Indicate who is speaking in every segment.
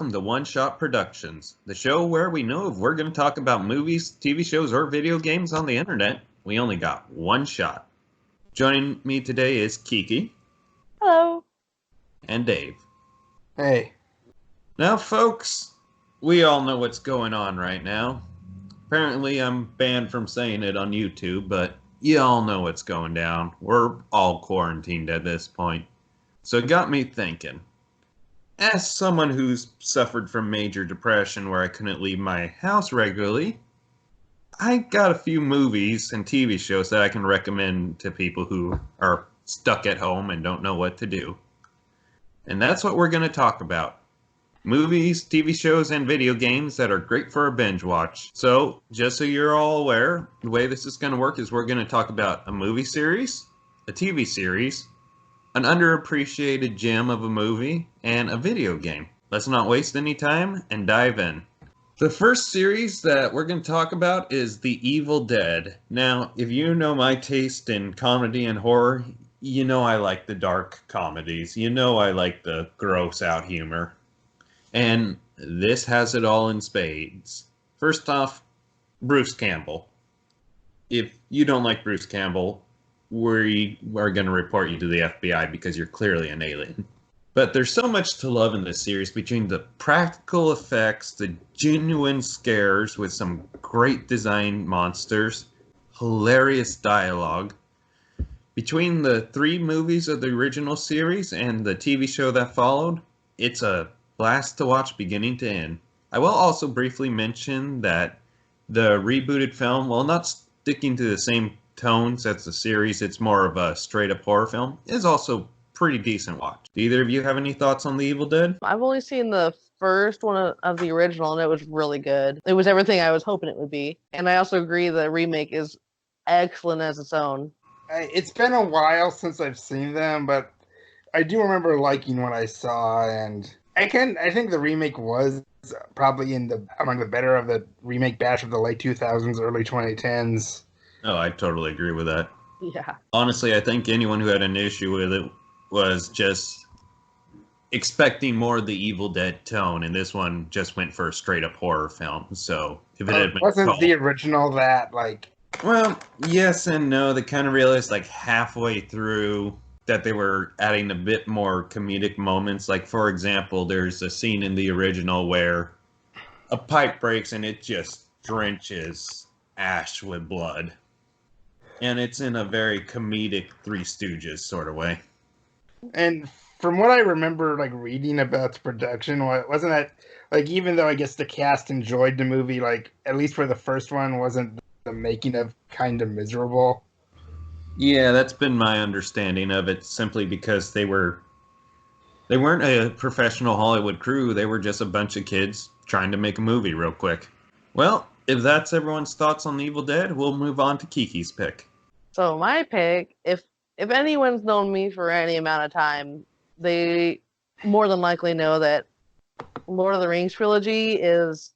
Speaker 1: welcome to One Shot Productions, the show where we know if we're going to talk about movies, TV shows, or video games on the internet, we only got one shot. Joining me today is Kiki.
Speaker 2: Hello.
Speaker 1: And Dave.
Speaker 3: Hey.
Speaker 1: Now, folks, we all know what's going on right now. Apparently, I'm banned from saying it on YouTube, but you all know what's going down. We're all quarantined at this point. So it got me thinking. As someone who's suffered from major depression where I couldn't leave my house regularly, I got a few movies and TV shows that I can recommend to people who are stuck at home and don't know what to do. And that's what we're going to talk about. Movies, TV shows, and video games that are great for a binge watch. So, just so you're all aware, the way this is going to work is we're going to talk about a movie series, a TV series, an underappreciated gem of a movie, and a video game. Let's not waste any time and dive in. The first series that we're going to talk about is The Evil Dead. Now, if you know my taste in comedy and horror, you know I like the dark comedies. You know I like the gross out humor. And this has it all in spades. First off, Bruce Campbell. If you don't like Bruce Campbell, we are going to report you to the FBI because you're clearly an alien. But there's so much to love in this series between the practical effects, the genuine scares with some great designed monsters, hilarious dialogue. Between the 3 movies of the original series and the TV show that followed, it's a blast to watch beginning to end. I will also briefly mention that the rebooted film, while not sticking to the same tones as the series, it's more of a straight-up horror film, is also pretty decent watch. Do either of you have any thoughts on The Evil Dead?
Speaker 2: I've only seen the first one of the original, and it was really good. It was everything I was hoping it would be. And I also agree the remake is excellent as its own.
Speaker 3: It's been a while since I've seen them, but I do remember liking what I saw, and I think the remake was probably among the better of the remake batch of the late 2000s, early 2010s.
Speaker 1: Oh, I totally agree with that.
Speaker 2: Yeah.
Speaker 1: Honestly, I think anyone who had an issue with it was just expecting more of the Evil Dead tone, and this one just went for a straight-up horror film. So if it had been
Speaker 3: wasn't the original that, like...
Speaker 1: Well, yes and no. They kind of realized like halfway through that they were adding a bit more comedic moments. Like, for example, there's a scene in the original where a pipe breaks and it just drenches Ash with blood. And it's in a very comedic Three Stooges sort of way.
Speaker 3: And from what I remember, like, reading about the production, wasn't that, like, even though I guess the cast enjoyed the movie, like, at least for the first one, wasn't the making of kind of miserable?
Speaker 1: Yeah, that's been my understanding of it, simply because they weren't a professional Hollywood crew. They were just a bunch of kids trying to make a movie real quick. Well, if that's everyone's thoughts on The Evil Dead, we'll move on to Kiki's pick.
Speaker 2: So my pick, if anyone's known me for any amount of time, they more than likely know that Lord of the Rings trilogy is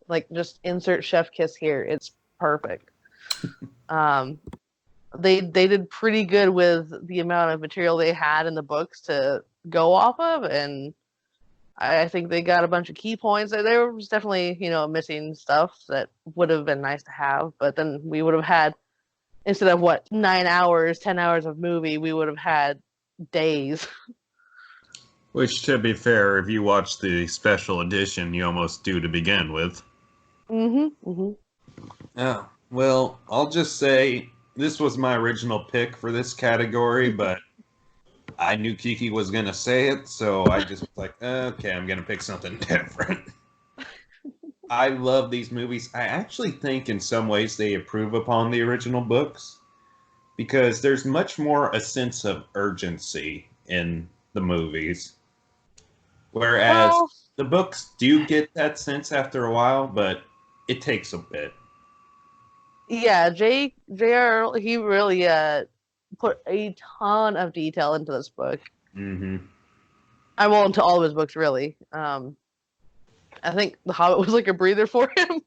Speaker 2: like, just insert chef kiss here. It's perfect. They did pretty good with the amount of material they had in the books to go off of, and I think they got a bunch of key points. There was definitely, missing stuff that would have been nice to have, but then we would have had, instead of 9 hours, 10 hours of movie, we would have had days.
Speaker 1: Which, to be fair, if you watch the special edition, you almost do to begin with.
Speaker 2: Mm-hmm.
Speaker 1: Oh, well, I'll just say this was my original pick for this category, but I knew Kiki was going to say it, so I just was like, okay, I'm going to pick something different. I love these movies. I actually think in some ways they improve upon the original books because there's much more a sense of urgency in the movies. Whereas the books do get that sense after a while, but it takes a bit.
Speaker 2: Yeah, J.R. he really put a ton of detail into this book.
Speaker 1: Mm-hmm.
Speaker 2: Into all of his books, really. I think The Hobbit was like a breather for him.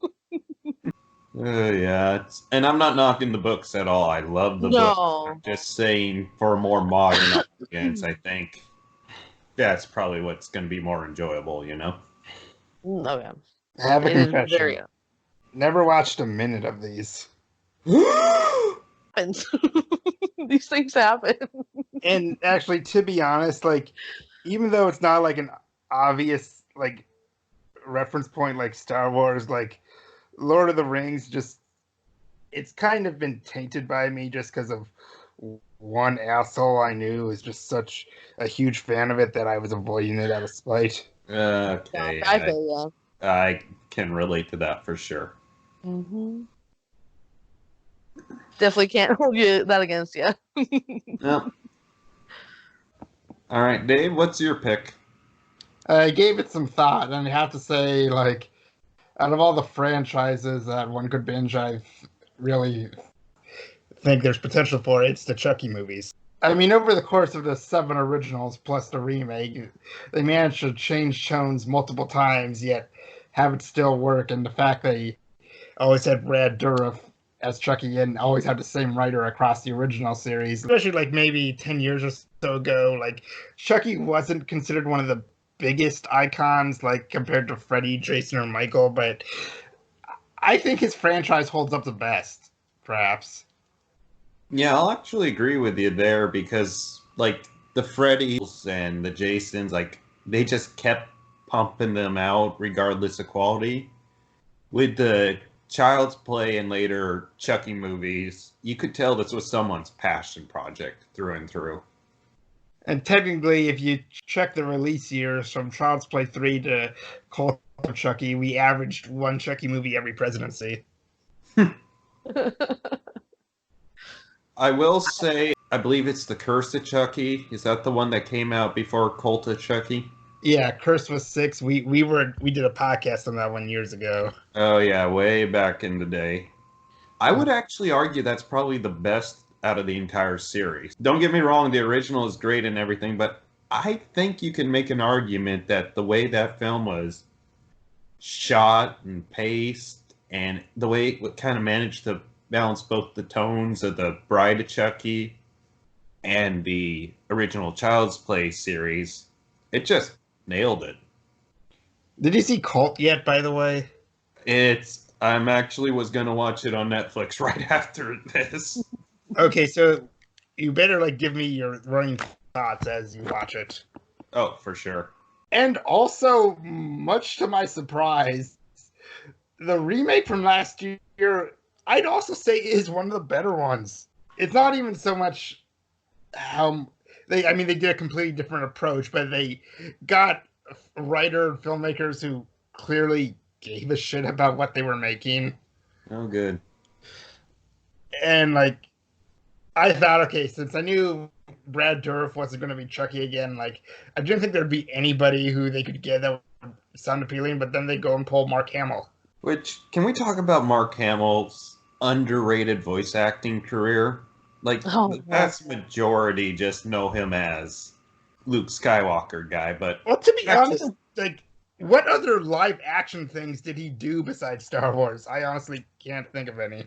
Speaker 1: Yeah, and I'm not knocking the books at all. I love the books. I'm just saying, for a more modern audience, I think that's probably what's going to be more enjoyable,
Speaker 2: Oh yeah,
Speaker 3: I have a
Speaker 2: it is
Speaker 3: confession.
Speaker 2: very
Speaker 3: Never watched a minute of these.
Speaker 2: happens. These things happen.
Speaker 3: And actually, to be honest, like, even though it's not like an obvious like reference point like Star Wars, like Lord of the Rings, just it's kind of been tainted by me just because of one asshole I knew is just such a huge fan of it that I was avoiding it out of spite.
Speaker 1: Okay,
Speaker 2: I feel
Speaker 1: I can relate to that for sure.
Speaker 2: yeah. Mm-hmm. Definitely can't hold you that against you.
Speaker 1: Yep. All right, Dave, what's your pick?
Speaker 3: I gave it some thought, and I have to say, like, out of all the franchises that one could binge, I really think there's potential for it's the Chucky movies. I mean, over the course of the 7 originals plus the remake, they managed to change tones multiple times, yet have it still work. And the fact they always had Brad Dourif as Chucky and always had the same writer across the original series, especially like maybe 10 years or so ago, like Chucky wasn't considered one of the biggest icons, like compared to Freddy, Jason, or Michael, but I think his franchise holds up the best, perhaps.
Speaker 1: Yeah, I'll actually agree with you there because, like, the Freddys and the Jasons, like, they just kept pumping them out regardless of quality. With the Child's Play and later Chucky movies, you could tell this was someone's passion project through and through.
Speaker 3: And technically, if you check the release years from Child's Play 3 to Cult of Chucky, we averaged one Chucky movie every presidency.
Speaker 1: I will say, I believe it's The Curse of Chucky. Is that the one that came out before Cult of Chucky?
Speaker 3: Yeah, Curse was 6. We did a podcast on that one years ago.
Speaker 1: Oh, yeah, way back in the day. I would actually argue that's probably the best out of the entire series. Don't get me wrong, the original is great and everything, but I think you can make an argument that the way that film was shot and paced and the way it kind of managed to balance both the tones of the Bride of Chucky and the original Child's Play series, it just nailed it.
Speaker 3: Did you see Cult yet, by the way?
Speaker 1: I'm actually was gonna watch it on Netflix right after this.
Speaker 3: Okay, so you better like give me your running thoughts as you watch it.
Speaker 1: Oh, for sure.
Speaker 3: And also, much to my surprise, the remake from last year, I'd also say is one of the better ones. It's not even so much how they did a completely different approach, but they got writer filmmakers who clearly gave a shit about what they were making.
Speaker 1: Oh, good.
Speaker 3: And like, I thought, okay, since I knew Brad Dourif wasn't going to be Chucky again, like, I didn't think there'd be anybody who they could get that would sound appealing, but then they go and pull Mark Hamill.
Speaker 1: Which, can we talk about Mark Hamill's underrated voice acting career? Like, the vast majority just know him as Luke Skywalker guy, but...
Speaker 3: Well, to be honest, like, what other live action things did he do besides Star Wars? I honestly can't think of any.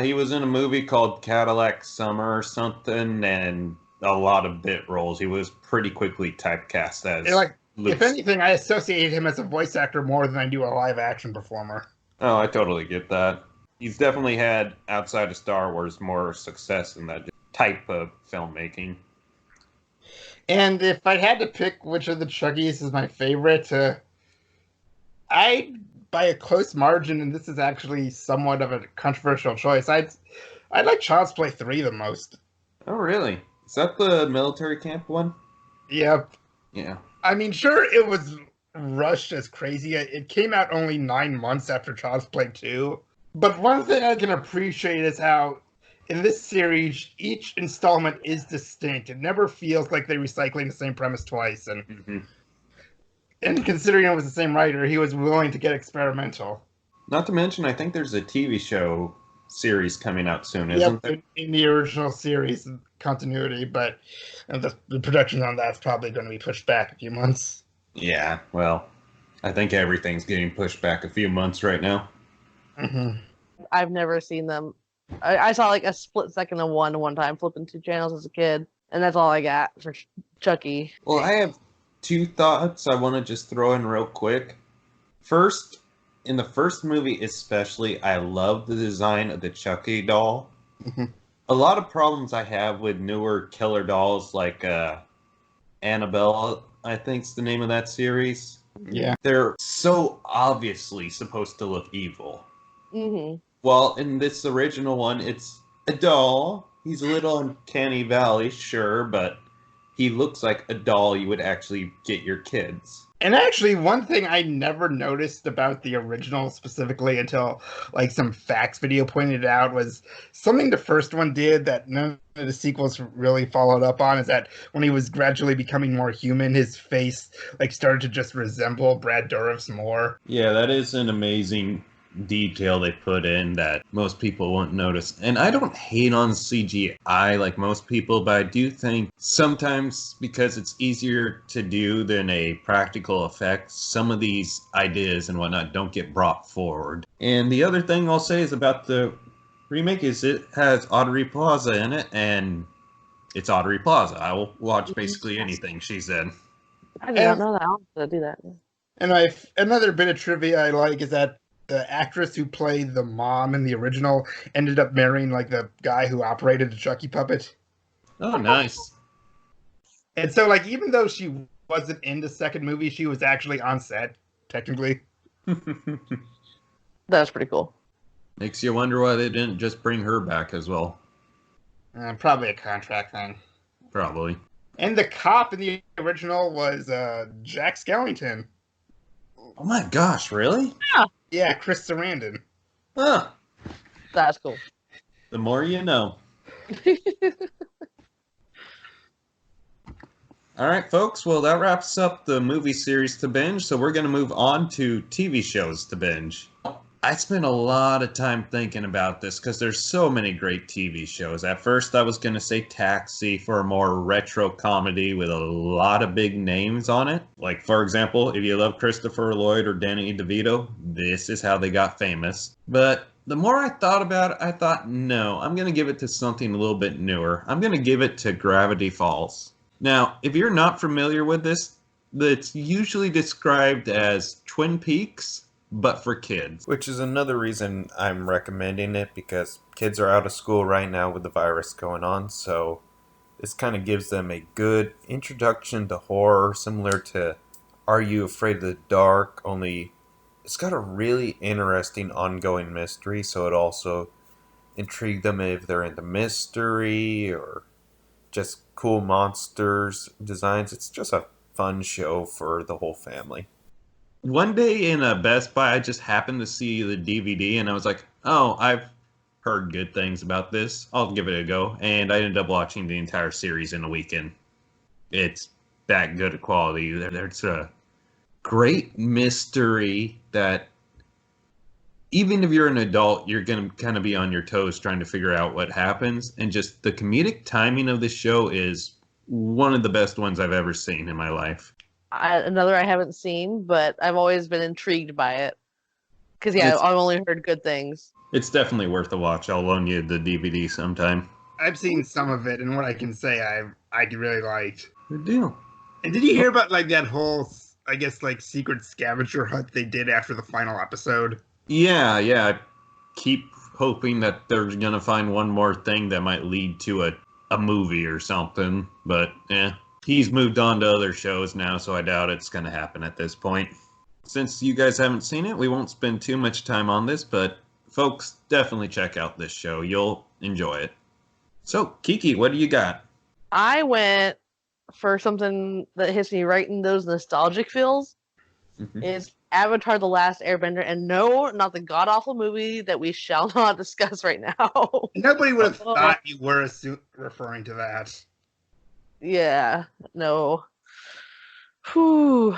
Speaker 1: He was in a movie called Cadillac Summer or something, and a lot of bit roles. He was pretty quickly typecast as
Speaker 3: like,
Speaker 1: Luke.
Speaker 3: If anything, I associate him as a voice actor more than I do a live action performer.
Speaker 1: Oh, I totally get that. He's definitely had, outside of Star Wars, more success in that type of filmmaking.
Speaker 3: And if I had to pick which of the Chuckies is my favorite, I, by a close margin, and this is actually somewhat of a controversial choice, I'd like Child's Play 3 the most.
Speaker 1: Oh, really? Is that the military camp one?
Speaker 3: Yep.
Speaker 1: Yeah.
Speaker 3: I mean, sure, it was rushed as crazy. It came out only 9 months after Child's Play 2. But one thing I can appreciate is how, in this series, each installment is distinct. It never feels like they're recycling the same premise twice. And considering it was the same writer, he was willing to get experimental.
Speaker 1: Not to mention, I think there's a TV show series coming out soon, isn't there?
Speaker 3: In the original series continuity, but the production on that's probably going to be pushed back a few months.
Speaker 1: Yeah, well, I think everything's getting pushed back a few months right now.
Speaker 3: Mm-hmm.
Speaker 2: I've never seen them. I saw like a split second of one time, flipping 2 channels as a kid, and that's all I got for Chucky.
Speaker 1: Well, I have 2 thoughts I want to just throw in real quick. First, in the first movie especially, I love the design of the Chucky doll.
Speaker 3: Mhm.
Speaker 1: A lot of problems I have with newer killer dolls like Annabelle, I think's the name of that series.
Speaker 3: Yeah.
Speaker 1: They're so obviously supposed to look evil.
Speaker 2: Mm-hmm.
Speaker 1: Well, in this original one, it's a doll. He's a little uncanny valley, sure, but he looks like a doll you would actually get your kids.
Speaker 3: And actually, one thing I never noticed about the original specifically until like some facts video pointed it out was something the first one did that none of the sequels really followed up on is that when he was gradually becoming more human, his face like started to just resemble Brad Dourif's more.
Speaker 1: Yeah, that is an amazing detail they put in that most people won't notice. And I don't hate on CGI like most people, but I do think sometimes because it's easier to do than a practical effect, some of these ideas and whatnot don't get brought forward. And the other thing I'll say is about the remake is it has Audrey Plaza in it, and it's Audrey Plaza. I will watch basically anything she's in.
Speaker 2: I did not
Speaker 3: And
Speaker 2: know that. I'll have to do that.
Speaker 3: another bit of trivia I like is that the actress who played the mom in the original ended up marrying like the guy who operated the Chucky puppet.
Speaker 1: Oh, nice.
Speaker 3: And so like even though she wasn't in the second movie, she was actually on set, technically.
Speaker 2: That's pretty cool.
Speaker 1: Makes you wonder why they didn't just bring her back as well.
Speaker 3: Probably a contract thing.
Speaker 1: Probably.
Speaker 3: And the cop in the original was Jack Skellington.
Speaker 1: Oh my gosh, really?
Speaker 3: Yeah, Chris Sarandon.
Speaker 1: Huh.
Speaker 2: That's cool.
Speaker 1: The more you know. All right, folks. Well, that wraps up the movie series to binge. So we're going to move on to TV shows to binge. I spent a lot of time thinking about this because there's so many great TV shows. At first, I was going to say Taxi for a more retro comedy with a lot of big names on it. Like, for example, if you love Christopher Lloyd or Danny DeVito, this is how they got famous. But the more I thought about it, I thought, no, I'm going to give it to something a little bit newer. I'm going to give it to Gravity Falls. Now, if you're not familiar with this, it's usually described as Twin Peaks, but for kids.
Speaker 4: Which is another reason I'm recommending it, because kids are out of school right now with the virus going on, so this kind of gives them a good introduction to horror, similar to Are You Afraid of the Dark, only it's got a really interesting ongoing mystery, so it also intrigued them if they're into mystery or just cool monsters designs. It's just a fun show for the whole family.
Speaker 1: One day in a Best Buy, I just happened to see the DVD, and I was like, oh, I've heard good things about this. I'll give it a go. And I ended up watching the entire series in a weekend. It's that good a quality. There's a great mystery that even if you're an adult, you're going to kind of be on your toes trying to figure out what happens. And just the comedic timing of this show is one of the best ones I've ever seen in my life.
Speaker 2: Another I haven't seen, but I've always been intrigued by it. Because, yeah, I've only heard good things.
Speaker 1: It's definitely worth a watch. I'll loan you the DVD sometime.
Speaker 3: I've seen some of it, and what I can say I really liked.
Speaker 1: Good deal.
Speaker 3: And did you hear about like that whole, I guess, like secret scavenger hunt they did after the final episode?
Speaker 1: Yeah. I keep hoping that they're going to find one more thing that might lead to a movie or something. But, he's moved on to other shows now, so I doubt it's going to happen at this point. Since you guys haven't seen it, we won't spend too much time on this, but folks, definitely check out this show. You'll enjoy it. So, Kiki, what do you got?
Speaker 2: I went for something that hits me right in those nostalgic feels.
Speaker 1: Mhm.
Speaker 2: Is Avatar: The Last Airbender, and no, not the god-awful movie that we shall not discuss right now.
Speaker 3: Nobody would have thought you were referring to that.
Speaker 2: Yeah, no. Whew.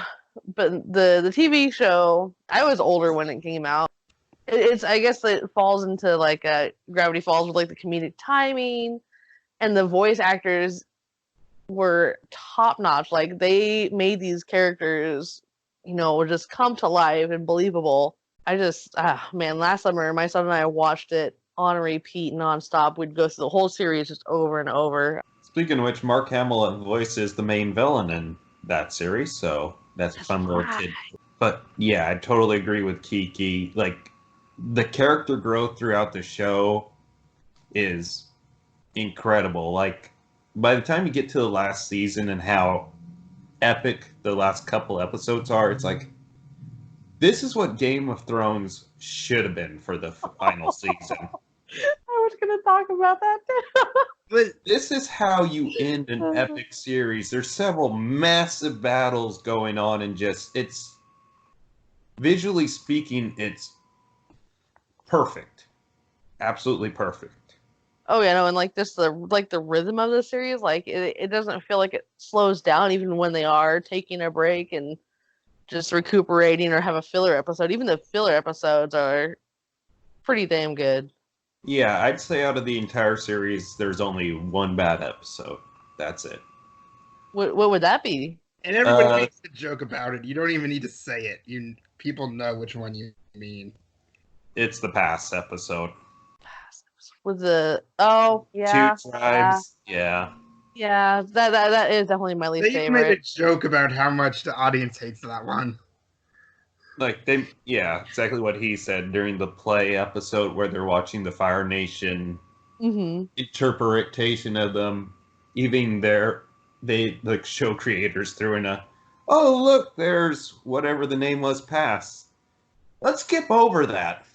Speaker 2: But the TV show, I was older when it came out. It's I guess it falls into like Gravity Falls with like the comedic timing, and the voice actors were top notch. Like they made these characters, just come to life and believable. I just man, last summer my son and I watched it on repeat nonstop. We'd go through the whole series just over and over.
Speaker 1: Speaking of which, Mark Hamill voices the main villain in that series, so that's a fun little But yeah, I totally agree with Kiki. Like, the character growth throughout the show is incredible. Like, by the time you get to the last season and how epic the last couple episodes are, it's like, this is what Game of Thrones should have been for the final season.
Speaker 2: I was gonna talk about that too.
Speaker 3: But
Speaker 1: This is how you end an epic series. There's several massive battles going on, and just, it's, visually speaking, it's perfect. Absolutely perfect.
Speaker 2: Oh yeah, no, and like this, the rhythm of the series, like it doesn't feel like it slows down even when they are taking a break and just recuperating or have a filler episode. Even the filler episodes are pretty damn good.
Speaker 1: Yeah, I'd say out of the entire series, there's only one bad episode. That's it.
Speaker 2: What would that be?
Speaker 3: and everybody
Speaker 1: Uh,
Speaker 3: makes a joke about it. You don't even need to say it. People know which one you mean.
Speaker 1: It's the past episode.
Speaker 2: With the yeah,
Speaker 1: Two tribes.
Speaker 2: yeah, that is definitely my least
Speaker 3: They even made a
Speaker 2: favorite.
Speaker 3: joke about how much the audience hates that one.
Speaker 1: Like, exactly what he said during the play episode where they're watching the Fire Nation
Speaker 2: Mm-hmm.
Speaker 1: interpretation of them. Even the show creators threw in oh, look, there's whatever the name was past. Let's skip over that.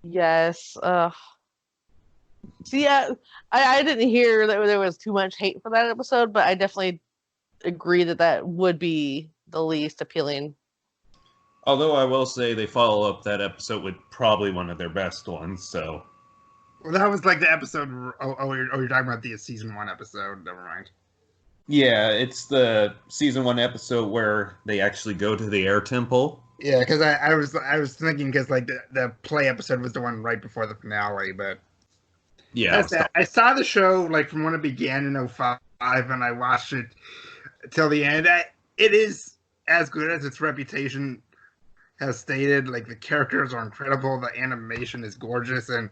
Speaker 2: Yes. See, I didn't hear that there was too much hate for that episode, but I definitely agree that would be the least appealing.
Speaker 1: Although I will say they follow up that episode with probably one of their best ones, so.
Speaker 3: Well, that was like the episode. You're talking about the season 1 episode. Never mind.
Speaker 1: Yeah, it's the season 1 episode where they actually go to the air temple.
Speaker 3: Yeah, because I was thinking because like the play episode was the one right before the finale, but
Speaker 1: Yeah.
Speaker 3: I saw the show like from when it began in 2005, and I watched it till the end. It is as good as its reputation has stated. Like, the characters are incredible, the animation is gorgeous, and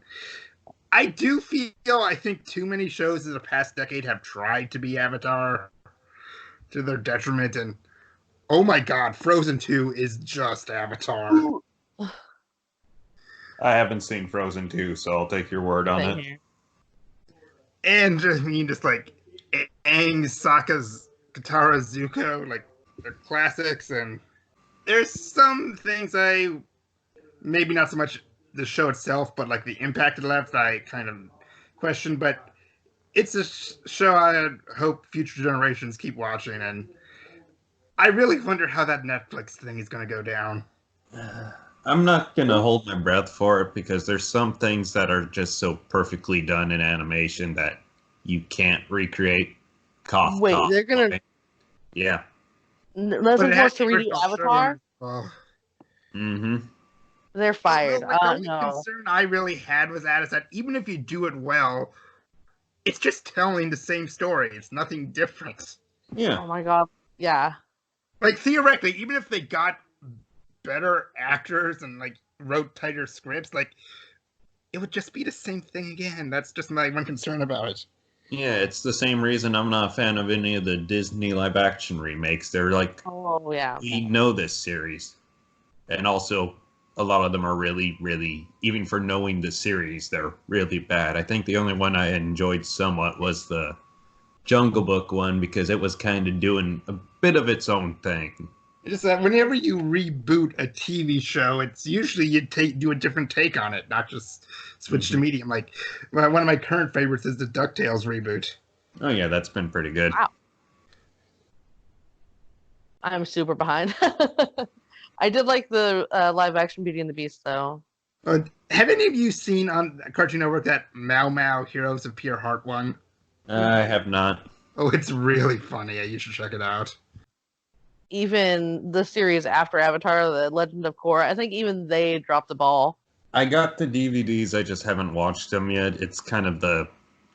Speaker 3: I do feel I think too many shows in the past decade have tried to be Avatar to their detriment, and oh my god, Frozen 2 is just Avatar.
Speaker 1: I haven't seen Frozen 2, so I'll take your word on it.
Speaker 2: Here.
Speaker 3: And just like Aang, Sokka's Katara, Zuko, like, they're classics, and there's some things maybe not so much the show itself, but like the impact it left, I kind of question. But it's a show I hope future generations keep watching, and I really wonder how that Netflix thing is going to go down.
Speaker 1: I'm not going to hold my breath for it because there's some things that are just so perfectly done in animation that you can't recreate.
Speaker 2: Wait, they're going to...
Speaker 1: Yeah.
Speaker 2: Netflix wants to redo Avatar?
Speaker 1: Mm-hmm.
Speaker 2: They're fired.
Speaker 3: The only concern I really had was that even if you do it well, it's just telling the same story. It's nothing different.
Speaker 1: Yeah.
Speaker 2: Oh my god. Yeah.
Speaker 3: Like, theoretically, even if they got better actors and like wrote tighter scripts, like, it would just be the same thing again. That's just my one concern about it.
Speaker 1: Yeah, it's the same reason I'm not a fan of any of the Disney live action remakes. They're like,
Speaker 2: oh yeah,
Speaker 1: we know this series. And also, a lot of them are really, really, even for knowing the series, they're really bad. I think the only one I enjoyed somewhat was the Jungle Book one because it was kind of doing a bit of its own thing.
Speaker 3: It's just that whenever you reboot a TV show, it's usually you do a different take on it, not just switch to medium. Like, one of my current favorites is the DuckTales reboot.
Speaker 1: Oh yeah, that's been pretty good.
Speaker 2: Wow. I'm super behind. I did like the live action Beauty and the Beast, though.
Speaker 3: Have any of you seen on Cartoon Network that Mau Mau Heroes of Pure Heart one?
Speaker 1: I have not.
Speaker 3: Oh, it's really funny. You should check it out.
Speaker 2: Even the series after Avatar, The Legend of Korra, I think even they dropped the ball.
Speaker 1: I got the DVDs, I just haven't watched them yet. It's kind of the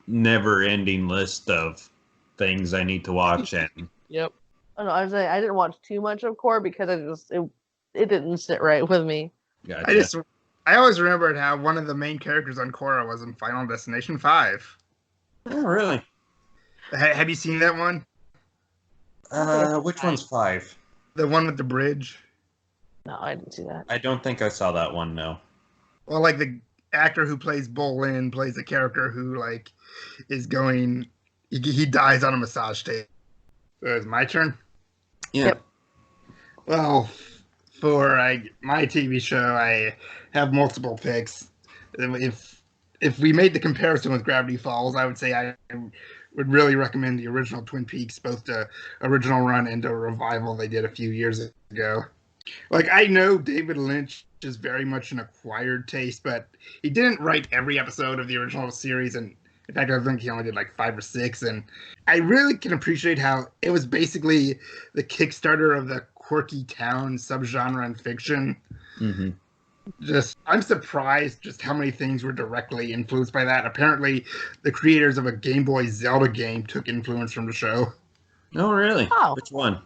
Speaker 1: never-ending list of things I need to watch. And
Speaker 2: Yep. Oh, no, I was saying I didn't watch too much of Korra because it didn't sit right with me.
Speaker 1: Gotcha.
Speaker 3: I always remembered how one of the main characters on Korra was in Final Destination 5.
Speaker 1: Oh, really?
Speaker 3: Have you seen that one?
Speaker 1: Which one's 5?
Speaker 3: The one with the bridge?
Speaker 2: No, I didn't see that.
Speaker 1: I don't think I saw that one. No.
Speaker 3: Well, like the actor who plays Bolin plays a character who like is going. He dies on a massage table. So it's my turn.
Speaker 1: Yeah.
Speaker 2: Yep.
Speaker 3: Well, for my TV show, I have multiple picks. If we made the comparison with Gravity Falls, I would say I would really recommend the original Twin Peaks, both the original run and the revival they did a few years ago. Like, I know David Lynch is very much an acquired taste, but he didn't write every episode of the original series, and in fact, I think he only did like 5 or 6. And I really can appreciate how it was basically the Kickstarter of the quirky town subgenre in fiction.
Speaker 1: Mm-hmm.
Speaker 3: I'm surprised just how many things were directly influenced by that. Apparently, the creators of a Game Boy Zelda game took influence from the show.
Speaker 1: Oh, really?
Speaker 2: Oh.
Speaker 1: Which one?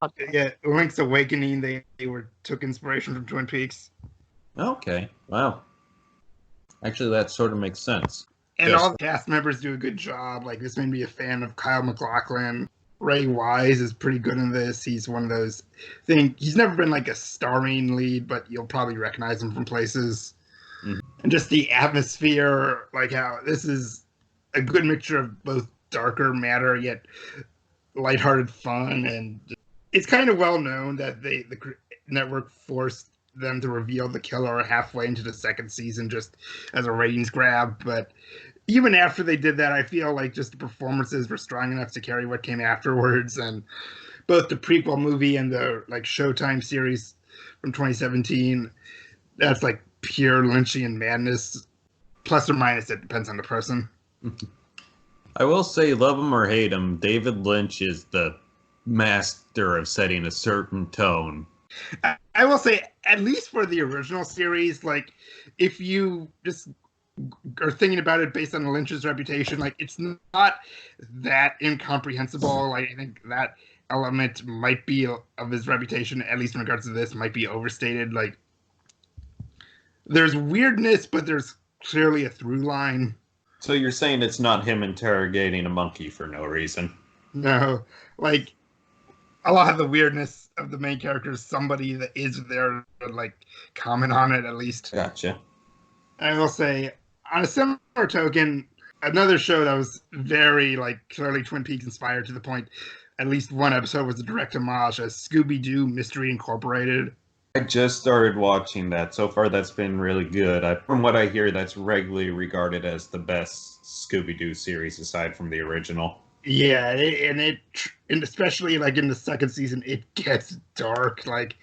Speaker 2: Okay.
Speaker 3: Yeah, Link's Awakening, they took inspiration from Twin Peaks.
Speaker 1: Okay. Wow. Actually, that sort of makes sense.
Speaker 3: And
Speaker 1: Yes.
Speaker 3: all the cast members do a good job. Like, this made me a fan of Kyle MacLachlan. Ray Wise is pretty good in this. He's one of those things. He's never been like a starring lead, but you'll probably recognize him from places.
Speaker 1: Mhm.
Speaker 3: And just the atmosphere, like how this is a good mixture of both darker matter yet lighthearted fun. And it's kind of well known that the network forced them to reveal the killer halfway into the second season just as a ratings grab. But even after they did that, I feel like just the performances were strong enough to carry what came afterwards. And both the prequel movie and the like Showtime series from 2017, that's like pure Lynchian madness. Plus or minus, it depends on the person.
Speaker 1: I will say, love him or hate him, David Lynch is the master of setting a certain tone.
Speaker 3: I will say, at least for the original series, like, if you just are thinking about it based on Lynch's reputation, like, it's not that incomprehensible. Like, I think that element might be of his reputation, at least in regards to this, might be overstated. Like, there's weirdness, but there's clearly a through line.
Speaker 1: So you're saying it's not him interrogating a monkey for no reason?
Speaker 3: No, like, a lot of the weirdness of the main character is somebody that is there to, like, comment on it, at least.
Speaker 1: Gotcha.
Speaker 3: I will say, on a similar token, another show that was very, like, clearly Twin Peaks inspired to the point at least one episode was a direct homage as Scooby-Doo Mystery Incorporated.
Speaker 1: I just started watching that. So far, that's been really good. From what I hear, that's regularly regarded as the best Scooby-Doo series aside from the original.
Speaker 3: Yeah, and especially like in the second season, it gets dark. Like,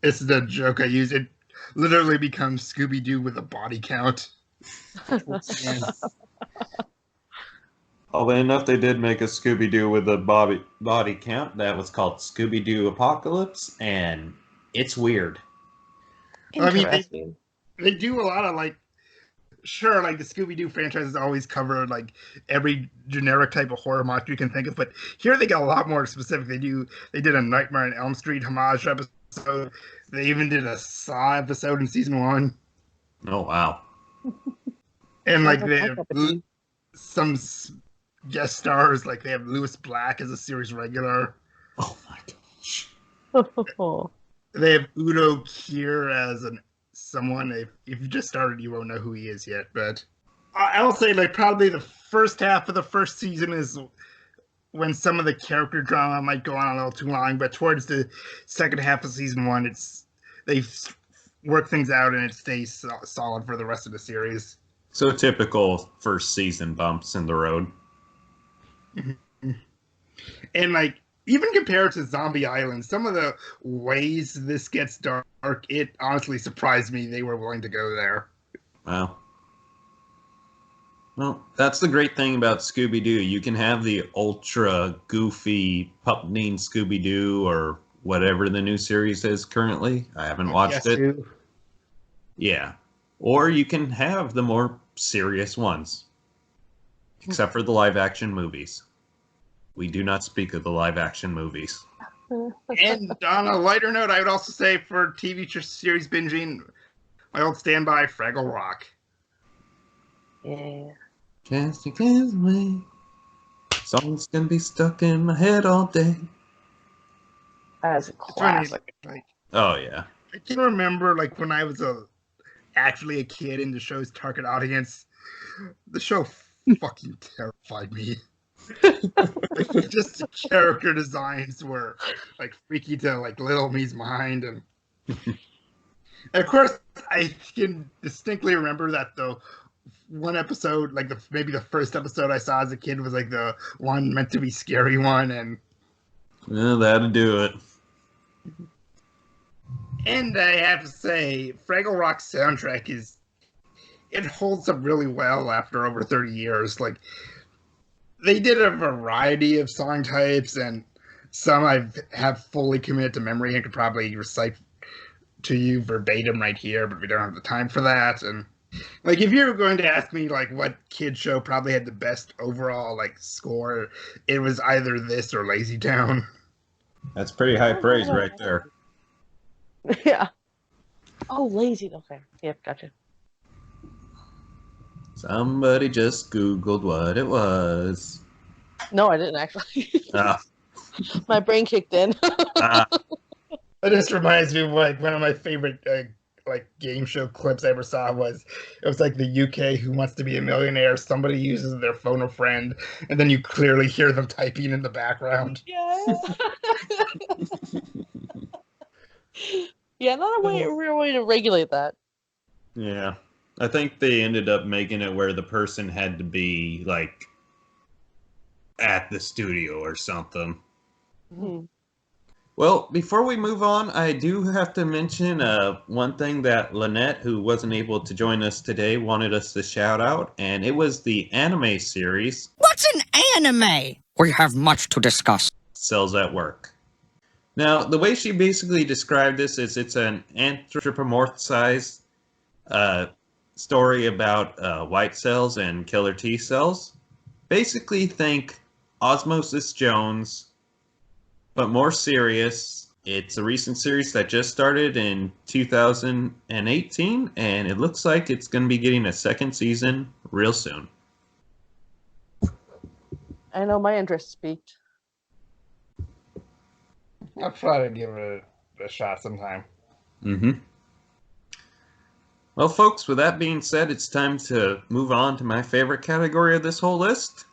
Speaker 3: this is a joke I use. It literally becomes Scooby-Doo with a body count.
Speaker 1: Oddly enough, they did make a Scooby-Doo with a body count. That was called Scooby-Doo Apocalypse, and it's weird.
Speaker 3: I mean,
Speaker 2: Interesting.
Speaker 3: they do a lot of like, sure, like the Scooby-Doo franchise has always covered like every generic type of horror monster you can think of, but here they got a lot more specific. They did a Nightmare on Elm Street homage episode. They even did a Saw episode in season 1.
Speaker 1: Oh, wow.
Speaker 3: And like
Speaker 2: Sounds
Speaker 3: they
Speaker 2: like
Speaker 3: have
Speaker 2: my cup of tea.
Speaker 3: some guest stars, like they have Lewis Black as a series regular.
Speaker 1: Oh, my gosh.
Speaker 3: They have Udo Kier as someone. If you just started, you won't know who he is yet. But I will say, like, probably the first half of the first season is when some of the character drama might go on a little too long. But towards the second half of season 1, they work things out and it stays solid for the rest of the series.
Speaker 1: So typical first season bumps in the road.
Speaker 3: And like, even compared to Zombie Island, some of the ways this gets dark, it honestly surprised me they were willing to go there.
Speaker 1: Wow. Well, that's the great thing about Scooby-Doo. You can have the ultra goofy puppening Scooby-Doo or whatever the new series is currently. I haven't watched it.
Speaker 3: Too.
Speaker 1: Yeah. Or you can have the more serious ones. Except for the live-action movies. We do not speak of the live-action movies.
Speaker 3: And on a lighter note, I would also say for TV series binging, my old standby, Fraggle Rock.
Speaker 2: Yeah.
Speaker 1: Can't you get away? Songs can be stuck in my head all day.
Speaker 2: That is a
Speaker 3: It's funny,
Speaker 2: classic.
Speaker 3: like,
Speaker 1: Oh yeah.
Speaker 3: I can remember like when I was actually a kid in the show's target audience, the show fucking terrified me. Like, just the character designs were like freaky to like little me's mind, and of course I can distinctly remember that the one episode, like maybe the first episode I saw as a kid was like the one meant to be scary one, and
Speaker 1: Well, that'll do it.
Speaker 3: I have to say, Fraggle Rock's soundtrack it holds up really well after over 30 years. Like they did a variety of song types, and some I have fully committed to memory and could probably recite to you verbatim right here, but we don't have the time for that. And like, if you were going to ask me like what kid show probably had the best overall like score, it was either this or Lazy Town.
Speaker 1: That's pretty high praise right there.
Speaker 2: Yeah. Oh, lazy. Okay. Yep, gotcha.
Speaker 1: Somebody just Googled what it was.
Speaker 2: No, I didn't actually.
Speaker 1: Ah,
Speaker 2: My brain kicked in.
Speaker 1: ah,
Speaker 3: It just reminds me of like one of my favorite like game show clips I ever saw was it was like the UK Who Wants to Be a Millionaire. Somebody uses their phone a friend, and then you clearly hear them typing in the background.
Speaker 2: Yeah. Yeah, not a real way to regulate that.
Speaker 1: yeah. I think they ended up making it where the person had to be like at the studio or something.
Speaker 2: Hmm.
Speaker 1: Well, before we move on, I do have to mention one thing that Lynette, who wasn't able to join us today, wanted us to shout out, and it was the anime series
Speaker 5: What's an anime? We have much to discuss.
Speaker 1: Cells at Work. Now, the way she basically described this is it's an anthropomorphized story about white cells and killer T cells. Basically, think Osmosis Jones, but more serious. It's a recent series that just started in 2018, and it looks like it's going to be getting a second season real soon.
Speaker 2: I know my interest peaked.
Speaker 3: I'll try to give it a shot sometime.
Speaker 1: Mm-hmm. Well, folks, with that being said, it's time to move on to my favorite category of this whole list,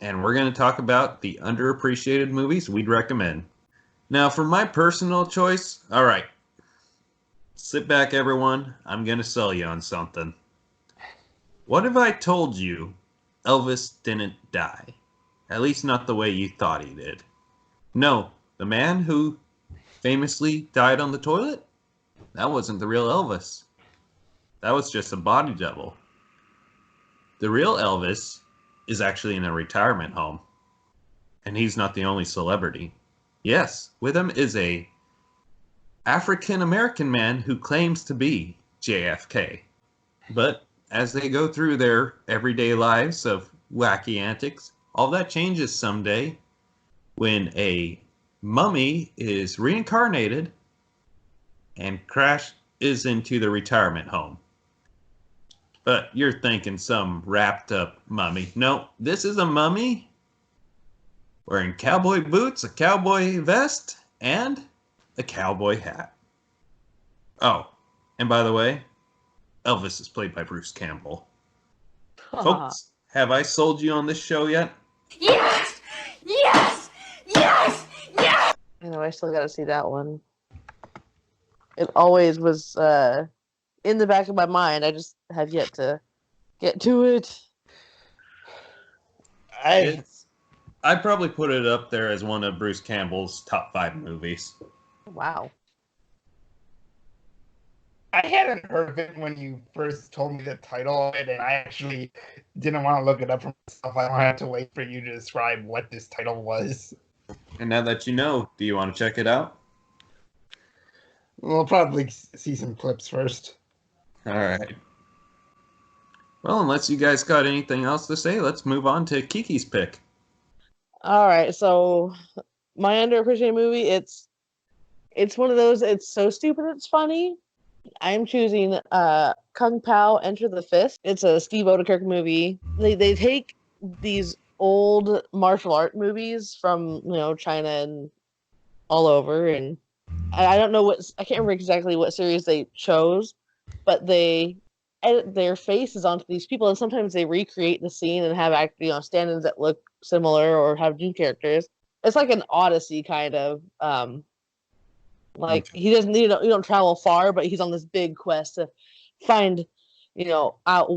Speaker 1: and we're going to talk about the underappreciated movies we'd recommend. Now, for my personal choice, all right, sit back, everyone. I'm going to sell you on something. What if I told you Elvis didn't die? At least not the way you thought he did. No, the man who famously died on the toilet? That wasn't the real Elvis. That was just a body double. The real Elvis is actually in a retirement home. And he's not the only celebrity. Yes, with him is a African-American man who claims to be JFK. But as they go through their everyday lives of wacky antics, all that changes someday when a mummy is reincarnated and crashes into the retirement home. But you're thinking some wrapped up mummy. No, this is a mummy wearing cowboy boots, a cowboy vest, and a cowboy hat. Oh, and by the way, Elvis is played by Bruce Campbell. Folks, have I sold you on this show yet?
Speaker 5: Yes! Yes! Yes! Yes!
Speaker 2: I know, I still gotta see that one. It always was in the back of my mind. I just have yet to get to it.
Speaker 1: I'd probably put it up there as one of Bruce Campbell's top 5 movies.
Speaker 2: Wow.
Speaker 3: I hadn't heard of it when you first told me the title of it, and I actually didn't want to look it up for myself. I wanted to wait for you to describe what this title was.
Speaker 1: And now that you know, do you want to check it out?
Speaker 3: We'll probably see some clips first.
Speaker 1: All right. Well, unless you guys got anything else to say, let's move on to Kiki's pick.
Speaker 2: All right, so my underappreciated movie, it's one of those, it's so stupid it's funny. I'm choosing Kung Pao Enter the Fist. It's a Steve Odekirk movie. They take these old martial art movies from, China and all over, and I don't know I can't remember exactly what series they chose, but they edit their faces onto these people, and sometimes they recreate the scene and have stand-ins that look similar or have new characters. It's like an Odyssey kind of. Like he doesn't, you don't travel far, but he's on this big quest to find, out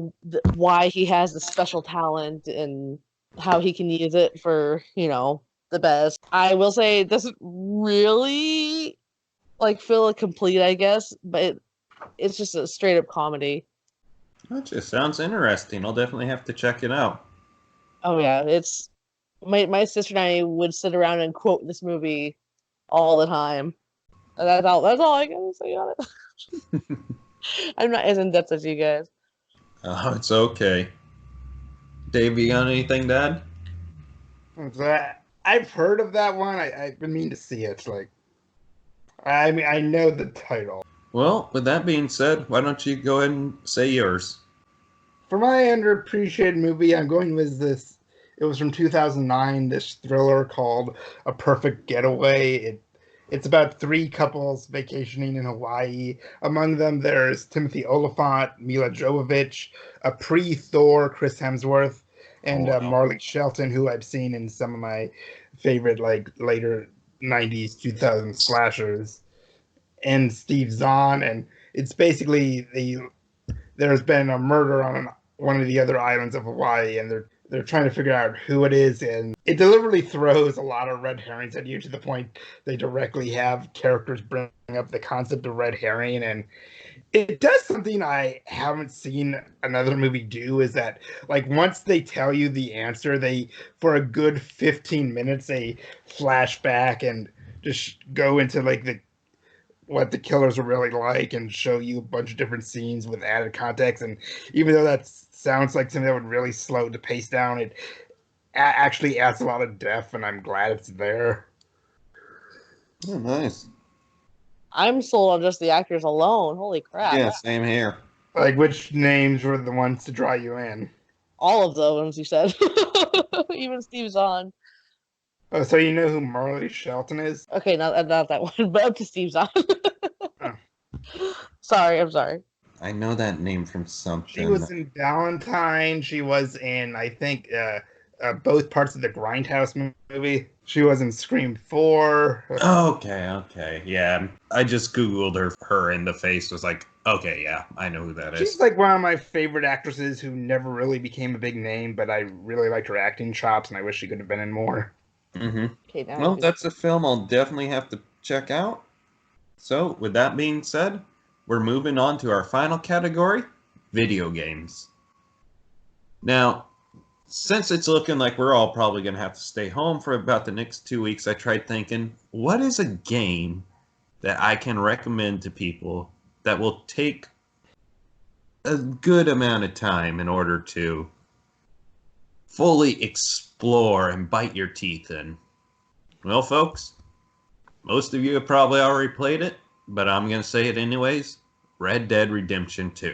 Speaker 2: why he has this special talent and how he can use it for, the best. I will say it doesn't really like feel complete, I guess, but it's just a straight up comedy.
Speaker 1: That just sounds interesting. I'll definitely have to check it out.
Speaker 2: Oh yeah, it's my sister and I would sit around and quote this movie all the time. That's all I gotta say on it. I'm not as in depth as you guys.
Speaker 1: Oh, it's okay. Dave, you got anything to add?
Speaker 3: I've heard of that one. I've been meaning to see it. Like, I mean, I know the title.
Speaker 1: Well, with that being said, why don't you go ahead and say yours?
Speaker 3: For my underappreciated movie, I'm going with this. It was from 2009. This thriller called A Perfect Getaway. It's about three couples vacationing in Hawaii. Among them, there's Timothy Oliphant, Mila Jovovich, a pre-Thor Chris Hemsworth, and Marley Shelton, who I've seen in some of my favorite like later 90s, 2000s slashers, and Steve Zahn. And it's basically there's been a murder on one of the other islands of Hawaii, and they're trying to figure out who it is, and it deliberately throws a lot of red herrings at you to the point they directly have characters bring up the concept of red herring, and it does something I haven't seen another movie do, is that like once they tell you the answer, they for a good 15 minutes they flash back and just go into like what the killers are really like and show you a bunch of different scenes with added context. And even though that sounds like something that would really slow the pace down, it actually adds a lot of depth, and I'm glad it's there.
Speaker 1: Oh, nice.
Speaker 2: I'm sold on just the actors alone. Holy crap.
Speaker 1: Yeah, same here.
Speaker 3: Like, which names were the ones to draw you in?
Speaker 2: All of the ones you said. Even Steve Zahn.
Speaker 3: Oh, so you know who Marley Shelton is?
Speaker 2: Okay, not that one, but up to Steve Zahn.
Speaker 3: Oh.
Speaker 2: Sorry, I'm sorry.
Speaker 1: I know that name from something.
Speaker 3: She was in Valentine. She was in, I think, both parts of the Grindhouse movie. She was in Scream 4.
Speaker 1: Okay. Yeah. I just Googled her and the face was like, okay, yeah, I know who that is.
Speaker 3: She's like one of my favorite actresses who never really became a big name, but I really liked her acting chops, and I wish she could have been in more.
Speaker 1: Mm-hmm.
Speaker 2: Okay, now
Speaker 1: Well, that's a film I'll definitely have to check out. So, with that being said, we're moving on to our final category, video games. Now, since it's looking like we're all probably going to have to stay home for about the next 2 weeks, I tried thinking, what is a game that I can recommend to people that will take a good amount of time in order to fully explore and bite your teeth in? Well, folks, most of you have probably already played it, but I'm going to say it anyways. Red Dead Redemption 2.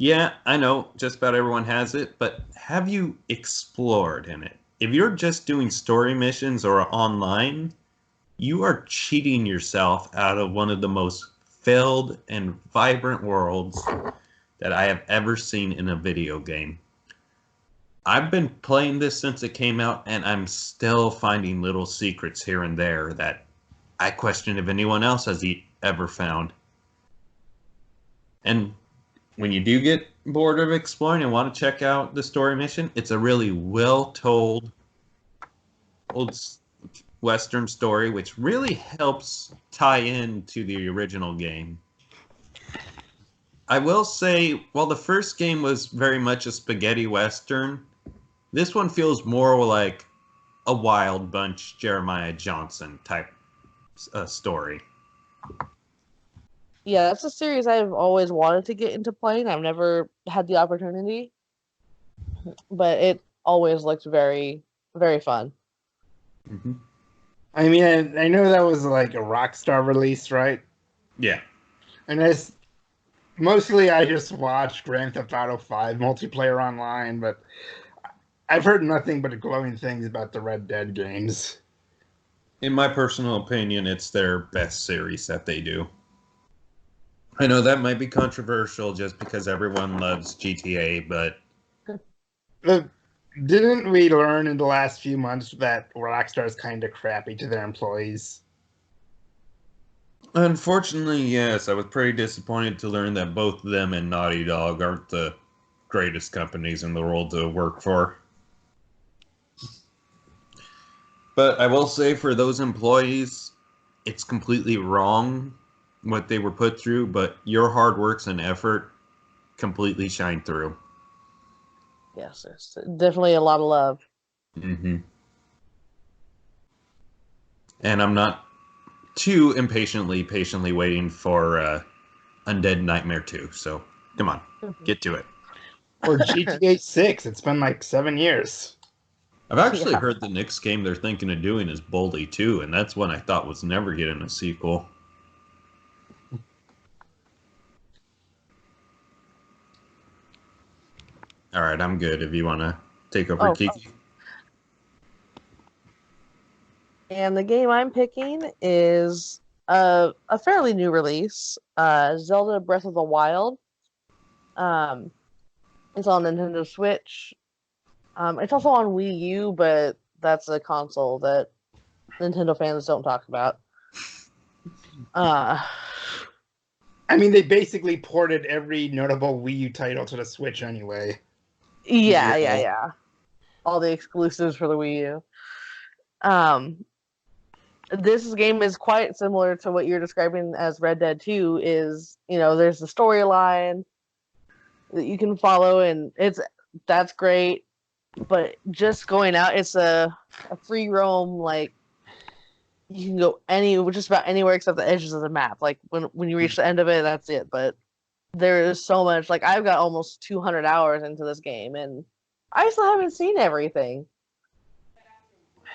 Speaker 1: Yeah, I know, just about everyone has it, but have you explored in it? If you're just doing story missions or online, you are cheating yourself out of one of the most filled and vibrant worlds that I have ever seen in a video game. I've been playing this since it came out, and I'm still finding little secrets here and there that I question if anyone else has ever found. And when you do get bored of exploring and want to check out the story mission, it's a really well-told old Western story, which really helps tie into the original game. I will say, while the first game was very much a spaghetti Western, this one feels more like a Wild Bunch Jeremiah Johnson type story.
Speaker 2: Yeah, that's a series I've always wanted to get into playing. I've never had the opportunity, but it always looked very, very fun.
Speaker 1: Mm-hmm.
Speaker 3: I mean, I know that was like a Rockstar release, right?
Speaker 1: Yeah.
Speaker 3: And mostly I just watched Grand Theft Auto 5 multiplayer online, but I've heard nothing but glowing things about the Red Dead games.
Speaker 1: In my personal opinion, it's their best series that they do. I know that might be controversial just because everyone loves GTA, but
Speaker 3: Uh, Didn't we learn in the last few months that Rockstar is kind of crappy to their employees?
Speaker 1: unfortunately, yes, I was pretty disappointed to learn that both them and Naughty Dog aren't the greatest companies in the world to work for. But I will say for those employees, it's completely wrong what they were put through, but your hard works and effort completely shine through.
Speaker 2: Yes, there's definitely a lot of love.
Speaker 1: hmm And I'm not too patiently waiting for Undead Nightmare 2. So come on, get to it.
Speaker 3: Or GTA 6. It's been like 7 years.
Speaker 1: I've actually
Speaker 2: Yeah.
Speaker 1: heard the next game they're thinking of doing is Boldy 2, and that's one I thought was never getting a sequel. All right, I'm good if you want to take over,
Speaker 2: Oh,
Speaker 1: Kiki.
Speaker 2: and the game I'm picking is a fairly new release, Zelda Breath of the Wild. Um, it's on Nintendo Switch. It's also on Wii U, but that's a console that Nintendo fans don't talk about. Uh,
Speaker 3: I mean, they basically ported every notable Wii U title to the Switch anyway.
Speaker 2: yeah. All the exclusives for the Wii U. This game is quite similar to what you're describing as Red Dead 2 is, there's the storyline that you can follow and that's great, but just going out, it's a free roam, like you can go just about anywhere except the edges of the map. Like when you reach the end of it, that's it. But there is so much, like I've got almost 200 hours into this game and I still haven't seen everything.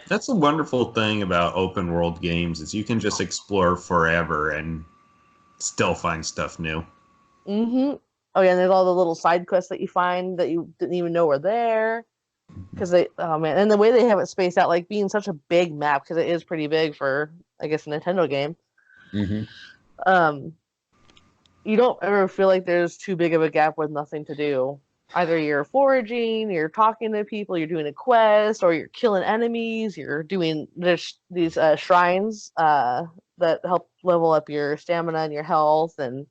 Speaker 1: That's a wonderful thing about open world games is you can just explore forever and still find stuff new.
Speaker 2: Mm-hmm. Oh yeah, and there's all the little side quests that you find that you didn't even know were there. Because oh man, and the way they have it spaced out, like being such a big map, because it is pretty big for, I guess, a Nintendo game.
Speaker 1: Mm-hmm.
Speaker 2: Um, you don't ever feel like there's too big of a gap with nothing to do. Either you're foraging, you're talking to people, you're doing a quest, or you're killing enemies. You're doing these shrines that help level up your stamina and your health, and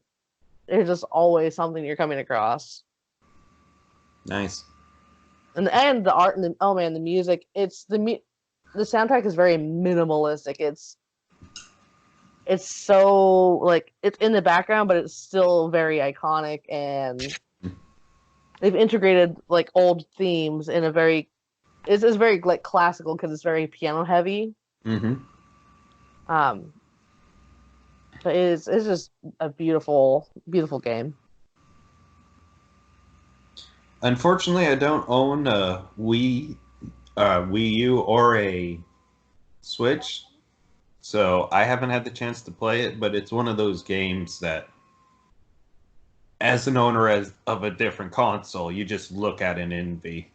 Speaker 2: there's just always something you're coming across.
Speaker 1: Nice.
Speaker 2: And the art and oh man, the music. The soundtrack is very minimalistic. It's so like it's in the background, but it's still very iconic, and they've integrated like old themes in a very it's very like classical because it's very piano heavy.
Speaker 1: Mm-hmm.
Speaker 2: But it's just a beautiful game.
Speaker 1: Unfortunately, I don't own a Wii U or a Switch, so I haven't had the chance to play it. But it's one of those games that, as an owner of a different console, you just look at and envy.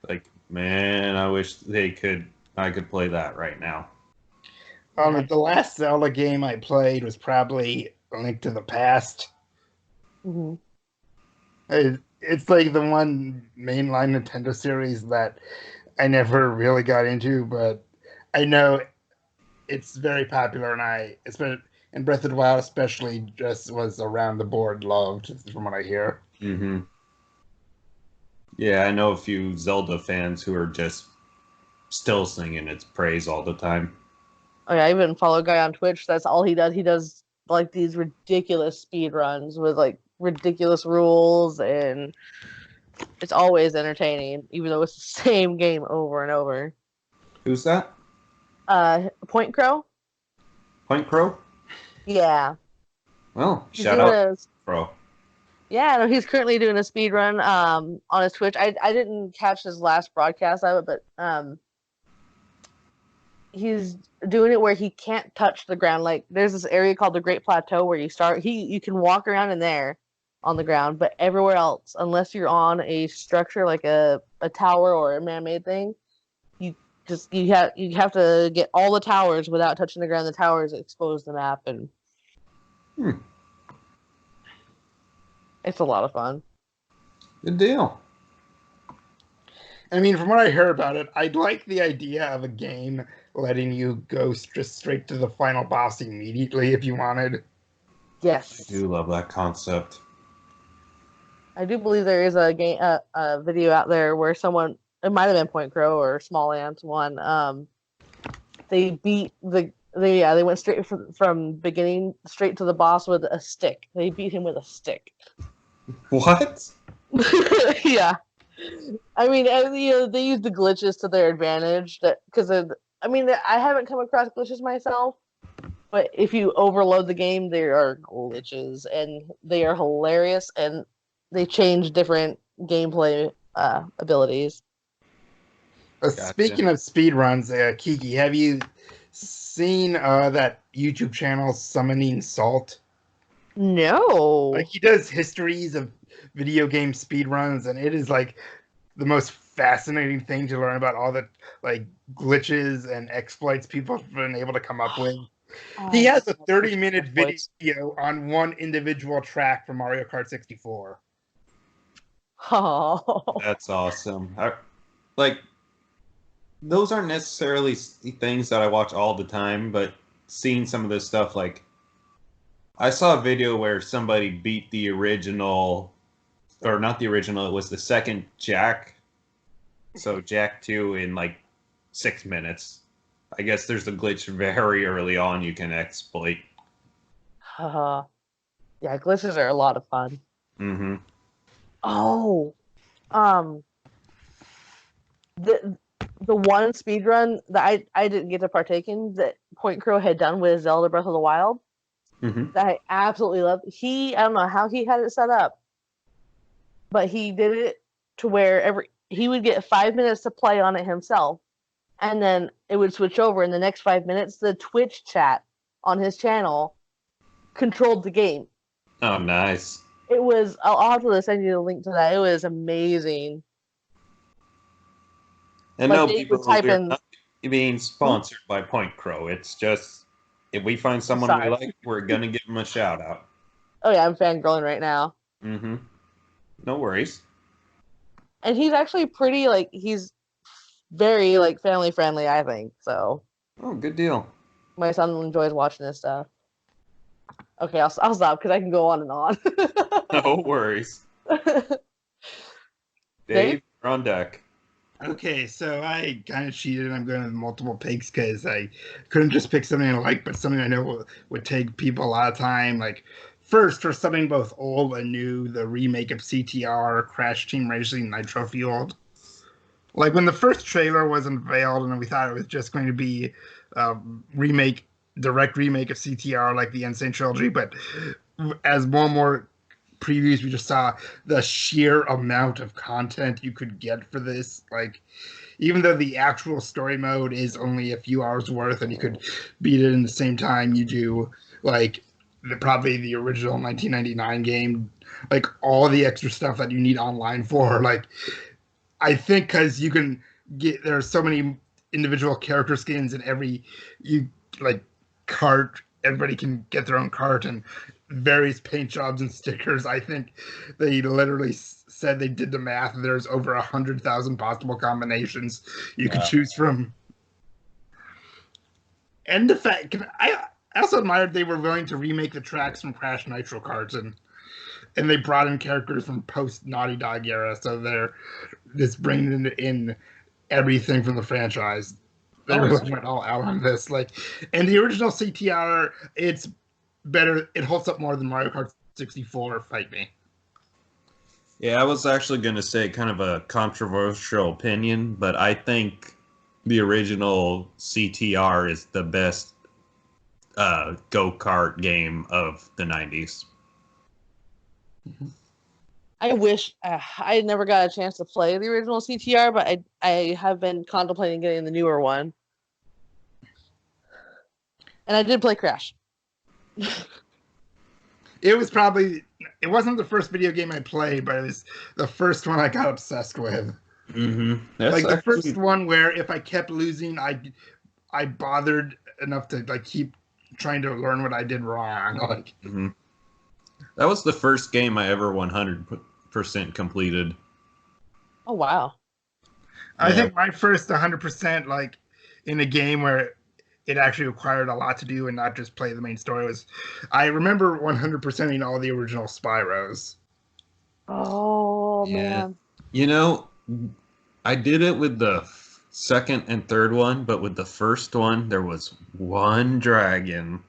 Speaker 1: Like, man, I wish I could play that right now.
Speaker 3: The last Zelda game I played was probably A Link to the Past.
Speaker 2: Mm-hmm.
Speaker 3: It's like the one mainline Nintendo series that I never really got into, but I know it's very popular, and Breath of the Wild especially just was around the board loved, from what I hear.
Speaker 1: Mm-hmm. Yeah, I know a few Zelda fans who are just still singing its praise all the time.
Speaker 2: Oh yeah, I even follow a guy on Twitch. That's all he does. He does like these ridiculous speed runs with like ridiculous rules, and it's always entertaining, even though it's the same game over and over.
Speaker 1: Who's that?
Speaker 2: Point Crow.
Speaker 1: Point Crow?
Speaker 2: Yeah.
Speaker 1: Well,
Speaker 2: He's
Speaker 1: shout
Speaker 2: doing
Speaker 1: out, Crow.
Speaker 2: Yeah, no, he's currently doing a speed run on his Twitch. I didn't catch his last broadcast of it, but he's doing it where he can't touch the ground. Like there's this area called the Great Plateau where you can walk around in there on the ground, but everywhere else, unless you're on a structure like a tower or a man-made thing, you just you have to get all the towers without touching the ground. The towers expose the map, and it's a lot of fun.
Speaker 1: Good deal.
Speaker 3: I mean, from what I heard about it, I'd like the idea of a game letting you go just straight to the final boss immediately if you wanted.
Speaker 2: Yes,
Speaker 1: I do love that concept.
Speaker 2: I do believe there is a video out there where someone, it might have been Point Crow or Small Ant one, they beat they went straight from beginning straight to the boss with a stick. They beat him with a stick.
Speaker 1: What?
Speaker 2: Yeah. I mean, they use the glitches to their advantage. I mean, I haven't come across glitches myself, but if you overload the game, there are glitches, and they are hilarious, and they change different gameplay abilities.
Speaker 1: Gotcha.
Speaker 3: Speaking of speedruns, Kiki, have you seen that YouTube channel Summoning Salt?
Speaker 2: No.
Speaker 3: Like, he does histories of video game speedruns, and it is like the most fascinating thing to learn about all the like glitches and exploits people have been able to come up with. He has a 30-minute video on one individual track from Mario Kart 64.
Speaker 2: Oh.
Speaker 1: That's awesome. Those aren't necessarily things that I watch all the time, but seeing some of this stuff, like, I saw a video where somebody beat the original, or not the original, it was the second Jak. So Jak 2 in like 6 minutes. I guess there's a glitch very early on you can exploit.
Speaker 2: Yeah, glitches are a lot of fun.
Speaker 1: Mm-hmm.
Speaker 2: Oh, the one speedrun that I didn't get to partake in that Point Crow had done with Zelda Breath of the Wild that I absolutely loved. I don't know how he had it set up, but he did it to where he would get 5 minutes to play on it himself, and then it would switch over. In the next 5 minutes, the Twitch chat on his channel controlled the game.
Speaker 1: Oh, nice.
Speaker 2: It was. I'll have to send you the link to that. It was amazing.
Speaker 1: And
Speaker 2: Like,
Speaker 1: no,
Speaker 2: they
Speaker 1: people,
Speaker 2: would type
Speaker 1: we're
Speaker 2: in-
Speaker 1: not being sponsored by Point Crow. It's just, if we find someone we
Speaker 2: Sorry.
Speaker 1: like, we're going to give them a shout out.
Speaker 2: Oh yeah, I'm fangirling right now.
Speaker 1: Mm-hmm. No worries.
Speaker 2: And he's actually pretty, like, he's very, like, family friendly, I think. So
Speaker 1: Oh, good deal.
Speaker 2: my son enjoys watching this stuff. Okay, I'll stop because I can go on and on.
Speaker 1: No worries. Dave, you're on deck.
Speaker 3: Okay, so I kind of cheated. I'm going with multiple picks because I couldn't just pick something I like, but something I know would take people a lot of time. Like, first, for something both old and new, the remake of CTR, Crash Team Racing Nitro Fueled. Like, when the first trailer was unveiled and we thought it was just going to be a direct remake of CTR like the Insane Trilogy, but as more and more previews, we just saw the sheer amount of content you could get for this. Like, even though the actual story mode is only a few hours worth and you could beat it in the same time you do, like, probably the original 1999 game, like, all the extra stuff that you need online for, like, I think because you can get, there are so many individual character skins in cart, everybody can get their own cart, and various paint jobs and stickers. I think they literally said they did the math. There's over 100,000 possible combinations you could choose from. And the fact, I also admired they were willing to remake the tracks from Crash Nitro Karts, and they brought in characters from post Naughty Dog era, so they're just bringing in everything from the franchise. They really went all out on this. Like, and the original CTR, it's better. It holds up more than Mario Kart 64. Fight me.
Speaker 1: Yeah, I was actually going to say kind of a controversial opinion, but I think the original CTR is the best go-kart game of the 90s.
Speaker 2: I wish I never got a chance to play the original CTR, but I have been contemplating getting the newer one. And I did play Crash.
Speaker 3: It wasn't the first video game I played, but it was the first one I got obsessed with.
Speaker 1: Mm-hmm. That's
Speaker 3: Like the
Speaker 1: actually
Speaker 3: first one where if I kept losing, I bothered enough to like keep trying to learn what I did wrong. Like
Speaker 1: mhm. That was the first game I ever 100% completed.
Speaker 2: Oh wow.
Speaker 3: I
Speaker 1: Yeah.
Speaker 3: think my first 100% like in a game where it actually required a lot to do and not just play the main story was I remember 100%ing all the original Spyros.
Speaker 2: Oh
Speaker 1: Yeah.
Speaker 2: man.
Speaker 1: You know, I did it with the second and third one, but with the first one, there was one dragon.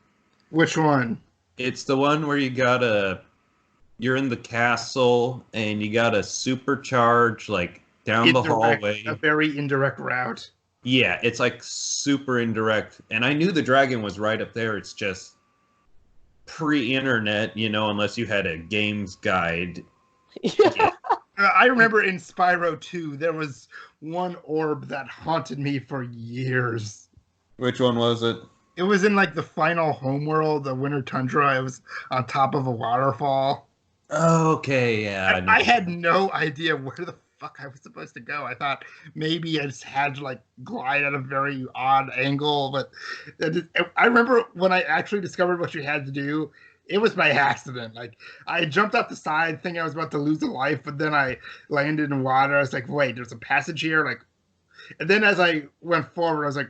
Speaker 3: Which one?
Speaker 1: It's the one where you're in the castle and you gotta supercharge like down the
Speaker 3: A
Speaker 1: hallway.
Speaker 3: very indirect route.
Speaker 1: Yeah, it's like super indirect. And I knew the dragon was right up there. It's just pre-internet, unless you had a games guide.
Speaker 2: Yeah.
Speaker 3: I remember in Spyro 2, there was one orb that haunted me for years.
Speaker 1: Which one was it?
Speaker 3: It was in like the final homeworld, the Winter Tundra. It was on top of a waterfall.
Speaker 1: Okay, yeah, I know.
Speaker 3: I had no idea where the fuck I was supposed to go. I thought maybe I just had to like glide at a very odd angle, but I remember when I actually discovered what you had to do. It was by accident. Like I jumped off the side, thinking I was about to lose a life, but then I landed in water. I was like, "Wait, there's a passage here." Like, and then as I went forward, I was like,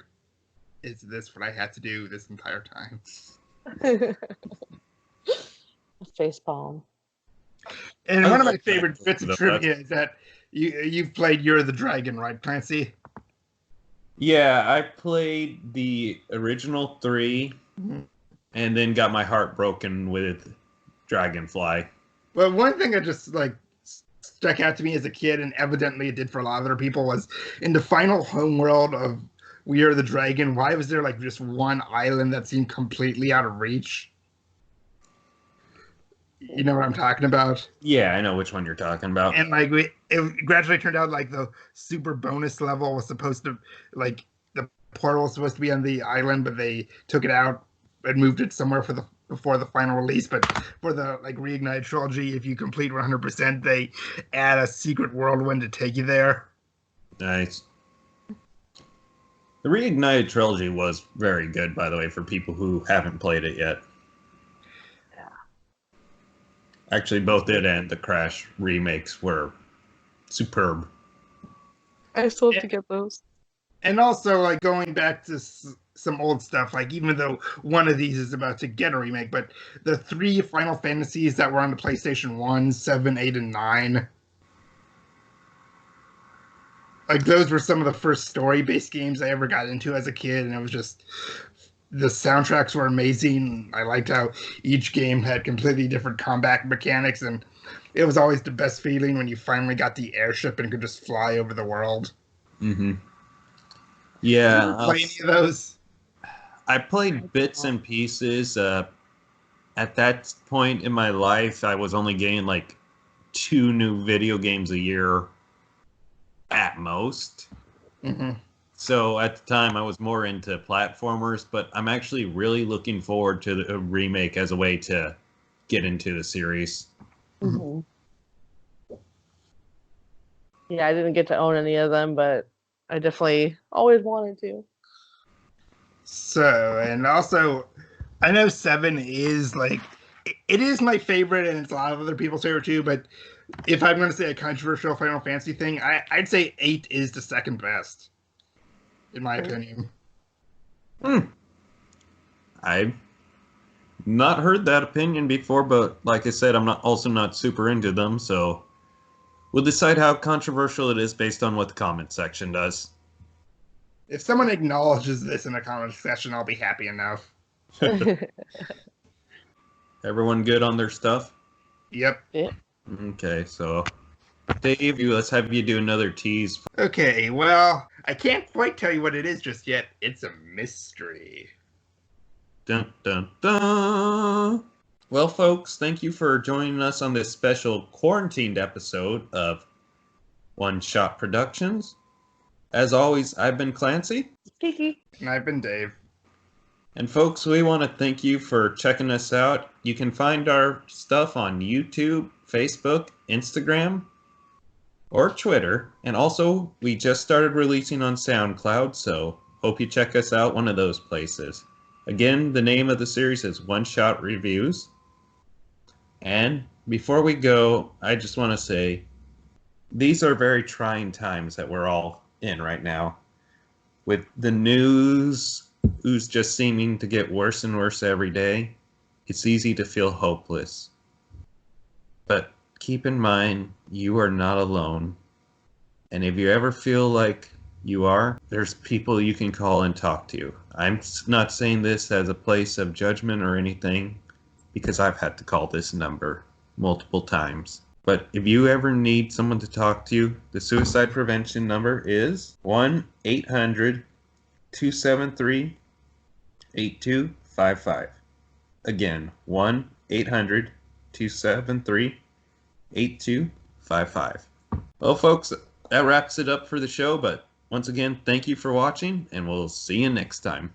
Speaker 3: "Is this what I had to do this entire time?"
Speaker 2: Facepalm.
Speaker 3: And
Speaker 1: I
Speaker 3: one of my
Speaker 1: like
Speaker 3: favorite
Speaker 1: that.
Speaker 3: bits of trivia is that you've played You're the Dragon, right, Clancy?
Speaker 1: Yeah, I played the original 3
Speaker 3: Mhm.
Speaker 1: and then got my heart broken with Dragonfly.
Speaker 3: Well, one thing that just like stuck out to me as a kid, and evidently it did for a lot of other people, was in the final homeworld of We Are the Dragon. Why was there like just one island that seemed completely out of reach? You know what I'm talking about?
Speaker 1: Yeah, I know which one you're talking about.
Speaker 3: And like it gradually turned out like the super bonus level was supposed to like the portal was supposed to be on the island, but they took it out and moved it somewhere for the before the final release. But for the like Reignite trilogy, if you complete 100%, they add a secret whirlwind to take you there.
Speaker 1: Nice. The Reignited trilogy was very good, by the way, for people who haven't played it yet.
Speaker 2: Yeah.
Speaker 1: Actually, both it and the Crash remakes were superb.
Speaker 2: I still have to get those.
Speaker 3: And also, like going back to some old stuff, like even though one of these is about to get a remake, but the 3 Final Fantasies that were on the PlayStation 1, 7, 8, and 9, like those were some of the first story-based games I ever got into as a kid, and it was just the soundtracks were amazing. I liked how each game had completely different combat mechanics, and it was always the best feeling when you finally got the airship and could just fly over the world.
Speaker 1: Mm-hmm. Yeah.
Speaker 3: Play any of those?
Speaker 1: I played bits and pieces. At that point in my life, I was only getting like 2 new video games a year at most.
Speaker 3: Mm-hmm.
Speaker 1: So at the time, I was more into platformers, but I'm actually really looking forward to the remake as a way to get into the series.
Speaker 2: Mm-hmm. Yeah, I didn't get to own any of them, but I definitely always wanted to.
Speaker 3: So, and also, I know 7 is like, it is my favorite, and it's a lot of other people's favorite too, but if I'm going to say a controversial Final Fantasy thing, I'd say 8 is the second best, in my opinion.
Speaker 1: I've not heard that opinion before, but like I said, I'm also not super into them, so we'll decide how controversial it is based on what the comment section does.
Speaker 3: If someone acknowledges this in the comment section, I'll be happy enough.
Speaker 1: Everyone good on their stuff?
Speaker 3: Yep.
Speaker 2: Yeah.
Speaker 1: Okay, so Dave, let's have you do another tease.
Speaker 3: Okay, well, I can't quite tell you what it is just yet. It's a mystery.
Speaker 1: Dun, dun, dun. Well, folks, thank you for joining us on this special quarantined episode of One Shot Productions. As always, I've been Clancy.
Speaker 2: Kiki.
Speaker 3: And I've been Dave.
Speaker 1: And folks, we want to thank you for checking us out. You can find our stuff on YouTube, Facebook, Instagram, or Twitter. And also, we just started releasing on SoundCloud, so hope you check us out one of those places. Again, the name of the series is One Shot Reviews. And before we go, I just want to say these are very trying times that we're all in right now. With the news who's just seeming to get worse and worse every day, it's easy to feel hopeless. But keep in mind, you are not alone. And if you ever feel like you are, there's people you can call and talk to. I'm not saying this as a place of judgment or anything, because I've had to call this number multiple times. But if you ever need someone to talk to, the suicide prevention number is 1-800-273-8255. Again, 1-800-273-8255. Well, folks, that wraps it up for the show, but once again, thank you for watching, and we'll see you next time.